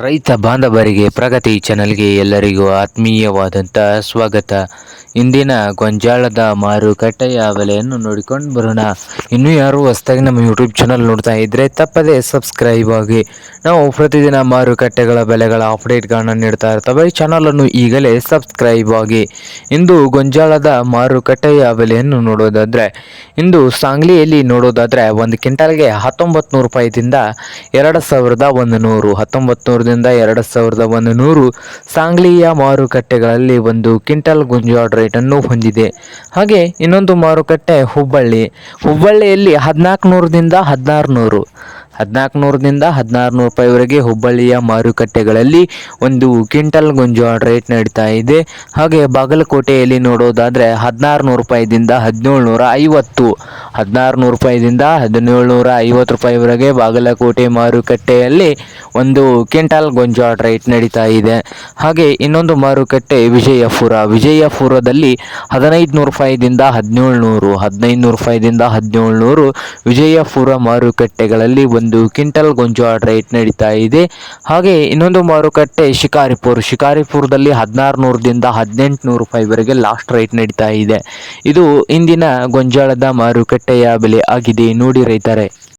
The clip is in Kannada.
ರೈತ ಬಾಂಧವರಿಗೆ ಪ್ರಗತಿ ಚಾನಲ್ಗೆ ಎಲ್ಲರಿಗೂ ಆತ್ಮೀಯವಾದಂಥ ಸ್ವಾಗತ. ಇಂದಿನ ಗೊಂಜಾಳದ ಮಾರುಕಟ್ಟೆಯ ಬೆಲೆಯನ್ನು ನೋಡಿಕೊಂಡು ಬರೋಣ. ಇನ್ನೂ ಯಾರು ಹೊಸದಾಗಿ ನಮ್ಮ ಯೂಟ್ಯೂಬ್ ಚಾನಲ್ ನೋಡ್ತಾ ಇದ್ದರೆ ತಪ್ಪದೇ ಸಬ್ಸ್ಕ್ರೈಬ್ ಆಗಿ. ನಾವು ಪ್ರತಿದಿನ ಮಾರುಕಟ್ಟೆಗಳ ಬೆಲೆಗಳ ಅಪ್ಡೇಟ್ಗಳನ್ನು ನೀಡ್ತಾ ಇರ್ತವೆ. ಚಾನಲನ್ನು ಈಗಲೇ ಸಬ್ಸ್ಕ್ರೈಬ್ ಆಗಿ. ಇಂದು ಗೊಂಜಾಳದ ಮಾರುಕಟ್ಟೆಯ ಬೆಲೆಯನ್ನು ನೋಡೋದಾದರೆ, ಇಂದು ಸಾಂಗ್ಲಿಯಲ್ಲಿ ನೋಡೋದಾದರೆ ಒಂದು ಕ್ವಿಂಟಲ್ಗೆ 1900 ರೂಪಾಯಿದಿಂದ 2100, 1900ದಿಂದ 2100 ಸಾಂಗ್ಲಿಯ ಮಾರುಕಟ್ಟೆಗಳಲ್ಲಿ ಒಂದು ಕ್ವಿಂಟಲ್ ಗೊಂಜಾಳ ರೇಟನ್ನು ಹೊಂದಿದೆ. ಹಾಗೆ ಇನ್ನೊಂದು ಮಾರುಕಟ್ಟೆ ಹುಬ್ಬಳ್ಳಿಯಲ್ಲಿ 1400ದಿಂದ 1600, 1400ದಿಂದ 1600 ರೂಪಾಯಿವರೆಗೆ ಹುಬ್ಬಳ್ಳಿಯ ಮಾರುಕಟ್ಟೆಗಳಲ್ಲಿ ಒಂದು ಕ್ವಿಂಟಲ್ ಗೊಂಜಾಳ ರೇಟ್ ನಡೀತಾ ಇದೆ. ಹಾಗೆ ಬಾಗಲಕೋಟೆಯಲ್ಲಿ ನೋಡೋದಾದರೆ 1600 ರೂಪಾಯಿದಿಂದ 1750, 1600 ರೂಪಾಯಿದಿಂದ 1750 ರೂಪಾಯಿವರೆಗೆ ಬಾಗಲಕೋಟೆ ಮಾರುಕಟ್ಟೆಯಲ್ಲಿ ಒಂದು ಕ್ವಿಂಟಲ್ ಗೊಂಜಾಳ ರೇಟ್ ನಡೀತಾ ಇದೆ. ಹಾಗೆ ಇನ್ನೊಂದು ಮಾರುಕಟ್ಟೆ ವಿಜಯಪುರದಲ್ಲಿ 1500 ರೂಪಾಯಿದಿಂದ 1700, 1500 ರೂಪಾಯಿದಿಂದ 1700 ವಿಜಯಪುರ ಮಾರುಕಟ್ಟೆಗಳಲ್ಲಿ ಒಂದು ಕ್ವಿಂಟಲ್ ಗೊಂಜಾಳ ರೇಟ್ ನಡೀತಾ ಇದೆ. ಹಾಗೆ ಇನ್ನೊಂದು ಮಾರುಕಟ್ಟೆ ಶಿಕಾರಿಪುರದಲ್ಲಿ 1600ದಿಂದ 1800 ರೂಪಾಯಿವರೆಗೆ ಲಾಸ್ಟ್ ರೇಟ್ ನಡೀತಾ ಇದೆ. ಇದು ಇಂದಿನ ಗೊಂಜಾಳದ ಮಾರುಕಟ್ಟೆಯ ಬೆಲೆ ಆಗಿದೆ ನೋಡಿ ರೈತರೇ.